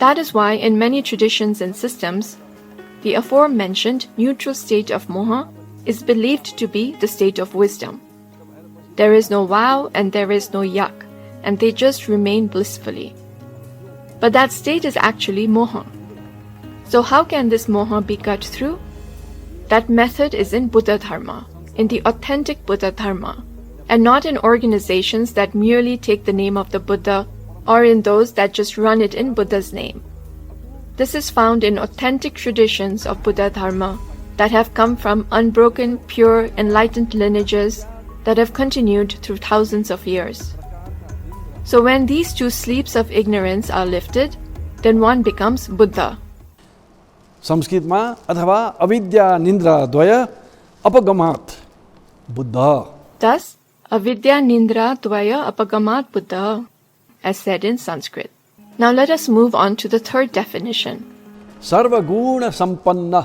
That is why in many traditions and systems, the aforementioned neutral state of moha is believed to be the state of wisdom. There is no vow and there is no yak, and they just remain blissfully. But that state is actually moha. So how can this moha be cut through? That method is in Buddhadharma, in the authentic Buddhadharma, and not in organizations that merely take the name of the Buddha or in those that just run it in Buddha's name. This is found in authentic traditions of Buddhadharma that have come from unbroken, pure, enlightened lineages that have continued through thousands of years. So when these two sleeps of ignorance are lifted, then one becomes Buddha. संस्कृतमा अथवा अविद्या निन्द्रा द्वय अपगमात् Buddha. Thus, avidya nindra dvaya apagamat Buddha, as said in Sanskrit. Now let us move on to the third definition. सर्वगुण संपन्न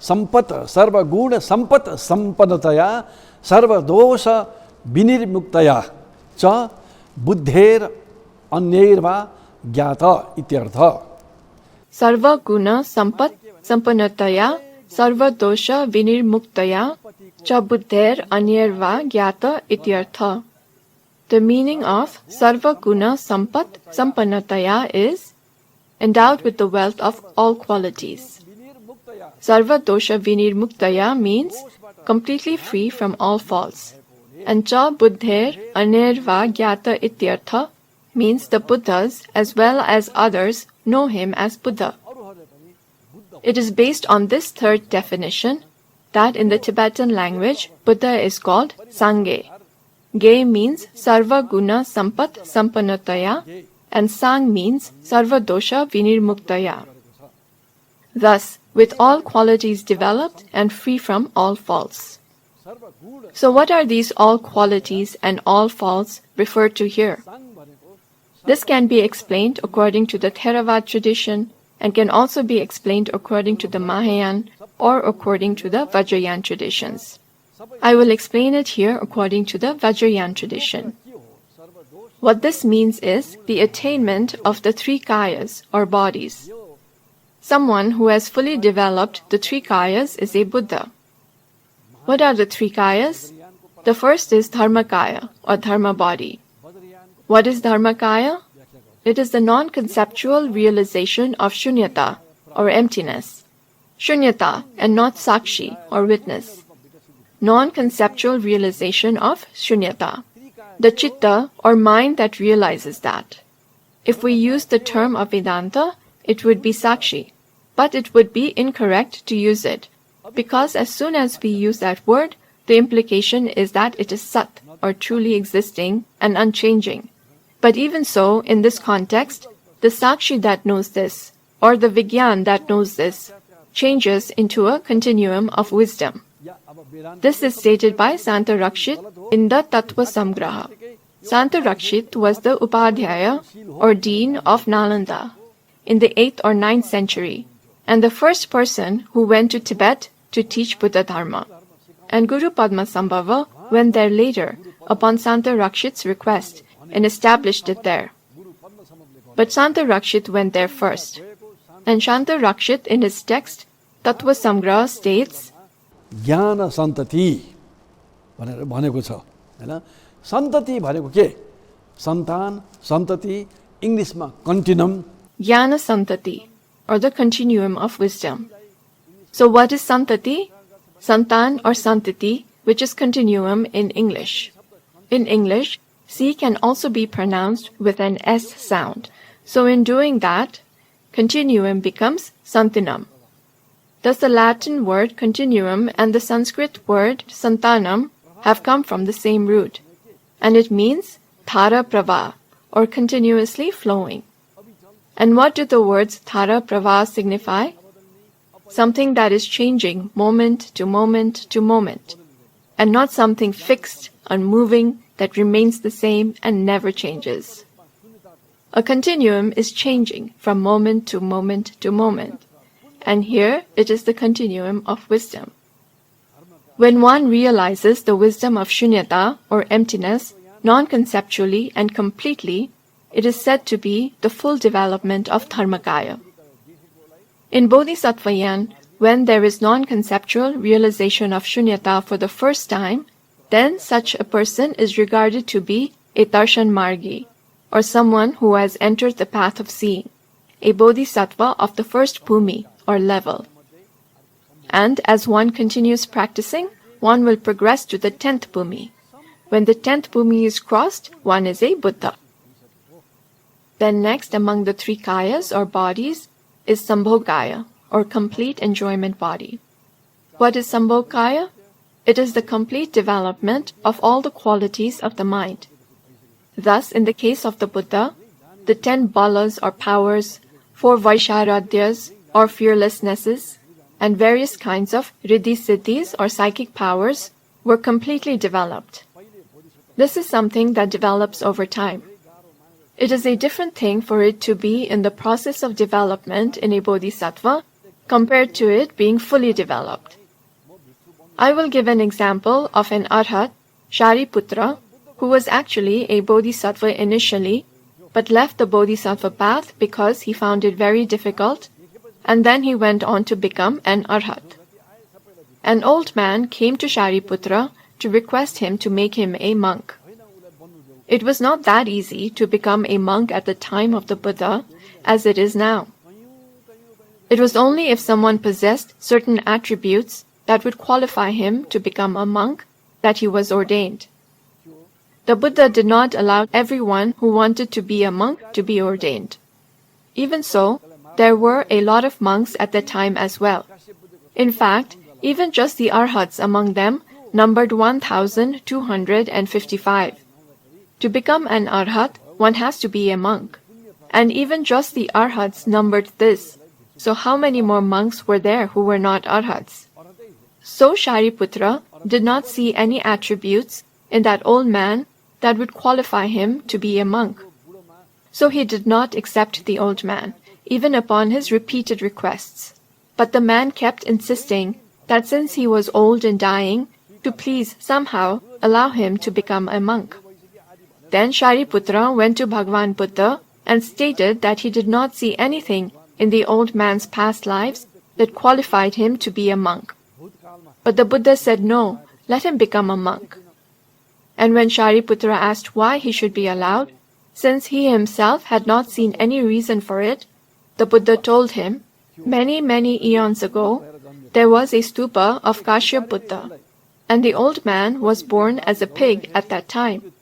संपत सर्वगुण संपत संपन्नतया सर्वदोष विनिर्मुक्तया च बुद्धेर अन्यैर्वा ज्ञात इत्यर्थ. Sarva guna sampat sampannataya sarva dosha vinirmuktaya cha buddher anyarva gyata ityartha. The meaning of sarva guna sampat sampannataya is endowed with the wealth of all qualities. Sarva dosha vinirmuktaya means completely free from all faults. And cha buddher anirva gyata ityartha means the Buddhas as well as others know him as Buddha. It is based on this third definition that in the Tibetan language Buddha is called Sangha. Ge means sarva guna sampat sampannataya and Sang means sarva dosha vinirmuktaya. Thus, with all qualities developed and free from all faults. So what are these all qualities and all faults referred to here? This can be explained according to the Theravada tradition and can also be explained according to the Mahayana or according to the Vajrayana traditions. I will explain it here according to the Vajrayana tradition. What this means is the attainment of the three kayas or bodies. Someone who has fully developed the three kayas is a Buddha. What are the three kayas? The first is Dharmakaya or Dharma body. What is Dharmakaya? It is the non-conceptual realization of shunyata or emptiness. Shunyata and not sakshi or witness. Non-conceptual realization of shunyata. The chitta or mind that realizes that. If we use the term of Vedanta, it would be sakshi, but it would be incorrect to use it, because as soon as we use that word, the implication is that it is sat or truly existing and unchanging. But even so, in this context, the sakshi that knows this, or the vigyan that knows this, changes into a continuum of wisdom. This is stated by Santa Rakshit in the Tattva Samgraha. Santa Rakshit was the Upadhyaya or dean of Nalanda in the 8th or 9th century, and the first person who went to Tibet to teach Buddhadharma. And Guru Padmasambhava went there later upon Santa Rakshit's request and established it there. But Santa Rakshit went there first. And Santa Rakshit in his text, Tattva Samgraha states, ज्ञान सन्तति भनेर भनेको छ हैन. सन्तति भनेको के? सन्तान, सन्तति, इंग्लिशमा कन्टिन्युम. Jnana Santati, or the continuum of wisdom. So what is Santati? Santan or Santati, which is continuum in English. In English, C can also be pronounced with an S sound. So in doing that, continuum becomes Santinam. Thus the Latin word continuum and the Sanskrit word santanam have come from the same root, and it means thara prava, or continuously flowing. And what do the words thara prava signify? Something that is changing moment to moment to moment, and not something fixed, unmoving, that remains the same and never changes. A continuum is changing from moment to moment to moment. And here it is the continuum of wisdom. When one realizes the wisdom of shunyata or emptiness non-conceptually and completely, it is said to be the full development of Dharmakaya. In Bodhisattvayan, when there is non-conceptual realization of shunyata for the first time, then such a person is regarded to be a darshan margi, or someone who has entered the path of seeing, a bodhisattva of the first bhumi, or level. And as one continues practicing, one will progress to the 10th bhumi. When the 10th bhumi is crossed, one is a Buddha. Then next among the 3 kayas or bodies is Sambhogaya, or complete enjoyment body. What is Sambhogaya? It is the complete development of all the qualities of the mind. Thus, in the case of the Buddha, the 10 balas or powers, 4 Vaisharadyas or fearlessnesses, and various kinds of riddhi-siddhis or psychic powers were completely developed. This is something that develops over time. It is a different thing for it to be in the process of development in a bodhisattva compared to it being fully developed. I will give an example of an arhat, Shariputra, who was actually a bodhisattva initially, but left the bodhisattva path because he found it very difficult, and then he went on to become an arhat. An old man came to Shariputra to request him to make him a monk. It was not that easy to become a monk at the time of the Buddha as it is now. It was only if someone possessed certain attributes that would qualify him to become a monk that he was ordained. The Buddha did not allow everyone who wanted to be a monk to be ordained. Even so, there were a lot of monks at that time as well. In fact, even just the arhats among them numbered 1,255. To become an arhat, one has to be a monk. And even just the arhats numbered this. So how many more monks were there who were not arhats? So Shariputra did not see any attributes in that old man that would qualify him to be a monk. So he did not accept the old man, even upon his repeated requests. But the man kept insisting that since he was old and dying, to please somehow allow him to become a monk. Then Shariputra went to Bhagavan Buddha and stated that he did not see anything in the old man's past lives that qualified him to be a monk. But the Buddha said no, let him become a monk. And when Shariputra asked why he should be allowed, since he himself had not seen any reason for it, the Buddha told him, many eons ago, there was a stupa of Kashyap Buddha, and the old man was born as a pig at that time.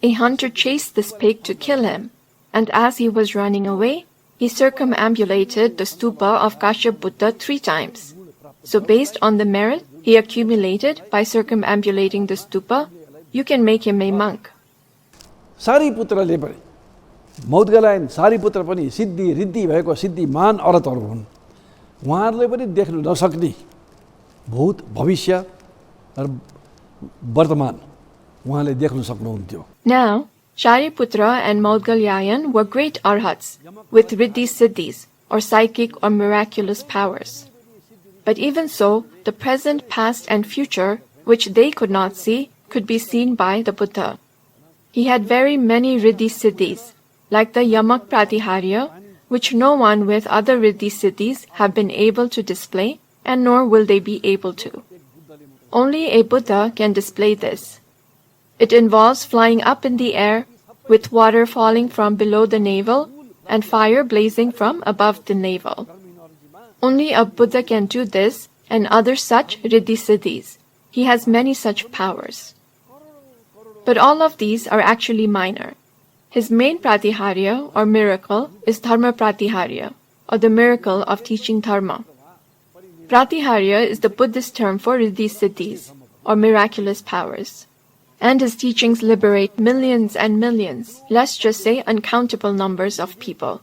A hunter chased this pig to kill him, and as he was running away, he circumambulated the stupa of Kashyap Buddha 3 times. So based on the merit he accumulated by circumambulating the stupa, you can make him a monk. सारीपुत्रले पनि मौद्गलायन सारीपुत्र पनि सिद्धि रिद्धि भएको सिद्धिमान अरतहरू हुन्। उहाँहरूले पनि देख्न नसक्ने भूत भविष्य र वर्तमान उहाँले देख्न सक्नुहुन्थ्यो। Now, Shariputra and Maudgalyayan were great arhats with riddhi siddhis or psychic or miraculous powers. But even so, the present, past and future, which they could not see, could be seen by the Buddha. He had very many riddhi siddhis, like the yamak pratiharya, which no one with other riddhi siddhis have been able to display, and nor will they be able to. Only a Buddha can display this. It involves flying up in the air, with water falling from below the navel, and fire blazing from above the navel. Only a Buddha can do this, and other such riddhi siddhis. He has many such powers. But all of these are actually minor. His main pratiharya or miracle is dharma pratiharya, or the miracle of teaching dharma. Pratiharya is the Buddhist term for riddhi siddhis, or miraculous powers. And his teachings liberate millions and millions, let's just say uncountable numbers of people.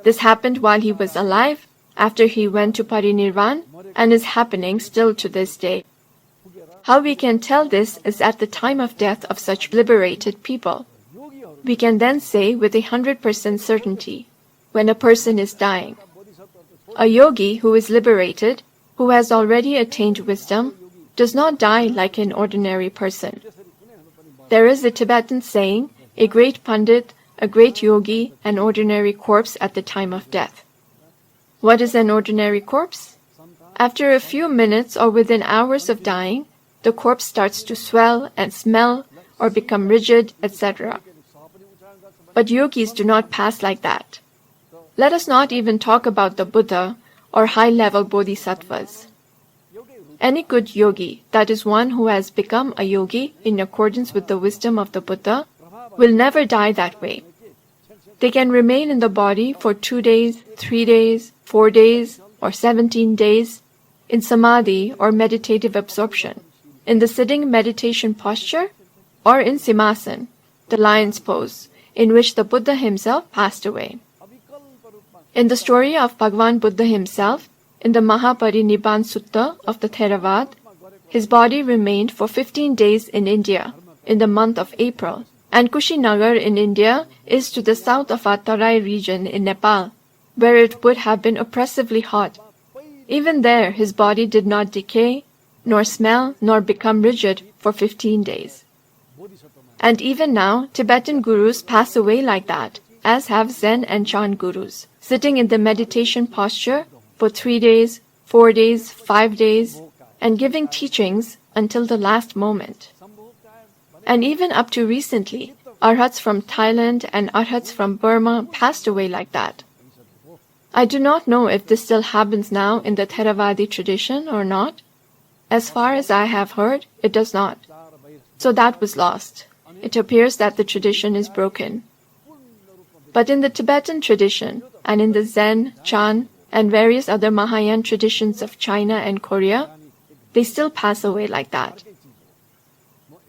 This happened while he was alive, after he went to parinirvan, and is happening still to this day. How we can tell this is at the time of death of such liberated people. We can then say with 100% certainty, when a person is dying. A yogi who is liberated, who has already attained wisdom, does not die like an ordinary person. There is a Tibetan saying, a great Pandit, a great yogi, an ordinary corpse at the time of death. What is an ordinary corpse? After a few minutes or within hours of dying, the corpse starts to swell and smell or become rigid, etc. But yogis do not pass like that. Let us not even talk about the Buddha or high-level bodhisattvas. Any good yogi, that is one who has become a yogi in accordance with the wisdom of the Buddha, will never die that way. They can remain in the body for 2 days, 3 days, 4 days, or 17 days in samadhi or meditative absorption, in the sitting meditation posture, or in simhasan, the lion's pose, in which the Buddha himself passed away. In the story of Bhagwan Buddha himself, in the Mahaparinibban Sutta of the Theravada, his body remained for 15 days in India, in the month of April, and Kusinagar in India is to the south of our Tarai region in Nepal, where it would have been oppressively hot. Even there, his body did not decay, nor smell, nor become rigid for 15 days. And even now, Tibetan gurus pass away like that, as have Zen and Chan gurus, sitting in the meditation posture for 3 days, 4 days, 5 days, and giving teachings until the last moment. And even up to recently, arhats from Thailand and arhats from Burma passed away like that. I do not know if this still happens now in the Theravadi tradition or not. As far as I have heard, it does not. So that was lost. It appears that the tradition is broken. But in the Tibetan tradition, and in the Zen, Chan, and various other Mahayana traditions of China and Korea, they still pass away like that.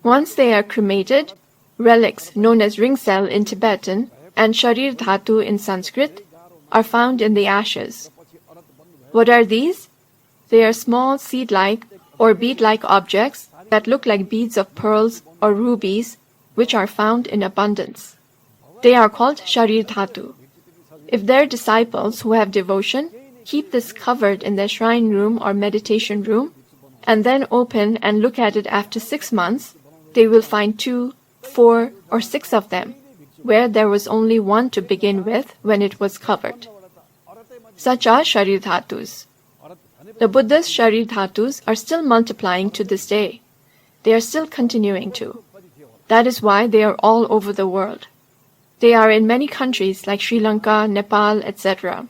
Once they are cremated, relics known as ring cell in Tibetan and sharir dhatu in Sanskrit are found in the ashes. What are these? They are small seed-like or bead-like objects that look like beads of pearls or rubies, which are found in abundance. They are called sharir dhatu. If their disciples who have devotion keep this covered in their shrine room or meditation room, and then open and look at it after 6 months, they will find 2, 4, or 6 of them, where there was only one to begin with when it was covered. Such are sharir dhatus. The Buddha's sharir dhatus are still multiplying to this day. They are still continuing to. That is why they are all over the world. They are in many countries like Sri Lanka, Nepal, etc.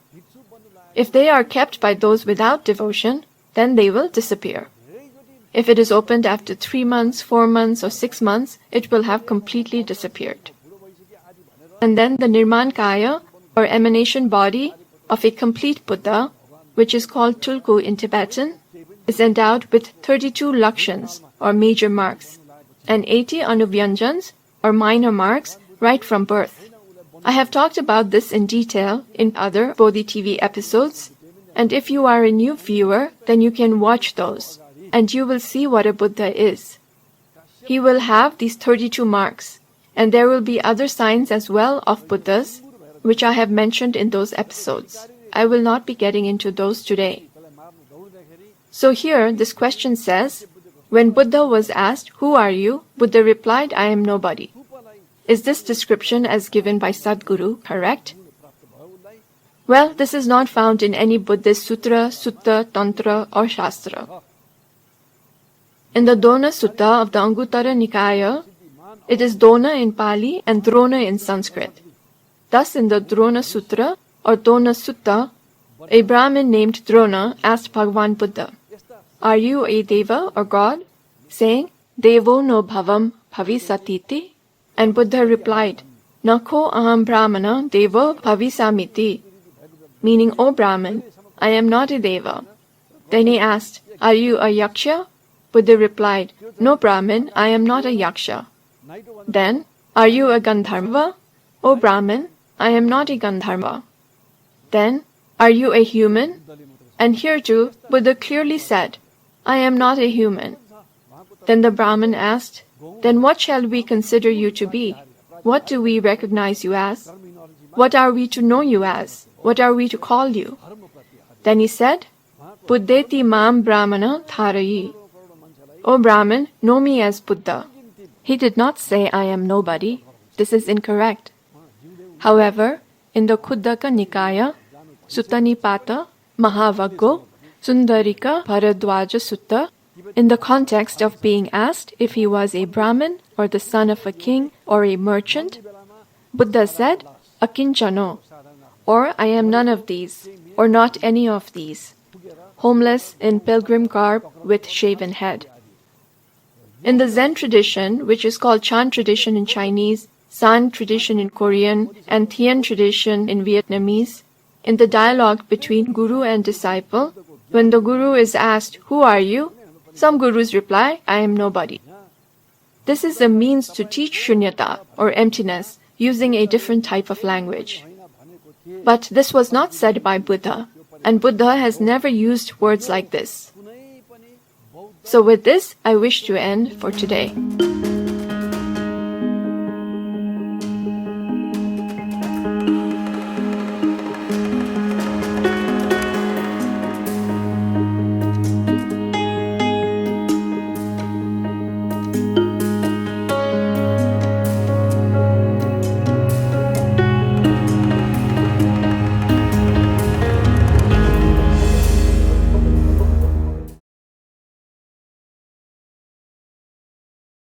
If they are kept by those without devotion, then they will disappear. If it is opened after 3 months, 4 months, or 6 months, it will have completely disappeared. And then the Nirmankaya, or emanation body, of a complete Buddha, which is called Tulku in Tibetan, is endowed with 32 lakshans, or major marks, and 80 anuvyanjans, or minor marks, right from birth. I have talked about this in detail in other Bodhi TV episodes, and if you are a new viewer, then you can watch those, and you will see what a Buddha is. He will have these 32 marks, and there will be other signs as well of Buddhas, which I have mentioned in those episodes. I will not be getting into those today. So here, this question says, when Buddha was asked, "Who are you?" Buddha replied, "I am nobody." Is this description as given by Sadhguru correct? Well, this is not found in any Buddhist sutra, sutta, tantra, or shastra. In the Dona Sutta of the Anguttara Nikaya, it is Dona in Pali and Drona in Sanskrit. Thus, in the Drona Sutra or Dona Sutta, a Brahmin named Drona asked Bhagwan Buddha, "Are you a Deva or God?" saying, "Devo no bhavam bhavisatiti." And Buddha replied, "Nakho aham brahmana devo bhavisamiti," meaning, "O Brahman, I am not a Deva." Then he asked, "Are you a Yaksha?" Buddha replied, "No Brahman, I am not a Yaksha." Then, "Are you a Gandharva?" "O Brahman, I am not a Gandharva." Then, "Are you a human?" And here too, Buddha clearly said, "I am not a human." Then the Brahmin asked, "Then what shall we consider you to be? What do we recognize you as? What are we to know you as? What are we to call you?" Then he said, "Buddheti mam brahmana tharayi." "O Brahman, know me as Buddha." He did not say, "I am nobody." This is incorrect. However, in the Khuddaka Nikaya, Sutta Nipata, Mahavaggo, Sundarika Bharadwaja Sutta, in the context of being asked if he was a Brahmin or the son of a king or a merchant, Buddha said, Akinchano, or I am none of these, or not any of these, homeless in pilgrim garb with shaven head. In the Zen tradition, which is called Chan tradition in Chinese, San tradition in Korean, and Thien tradition in Vietnamese, in the dialogue between guru and disciple, when the guru is asked, "Who are you?" some gurus reply, "I am nobody." This is a means to teach shunyata, or emptiness, using a different type of language. But this was not said by Buddha, and Buddha has never used words like this. So with this, I wish to end for today.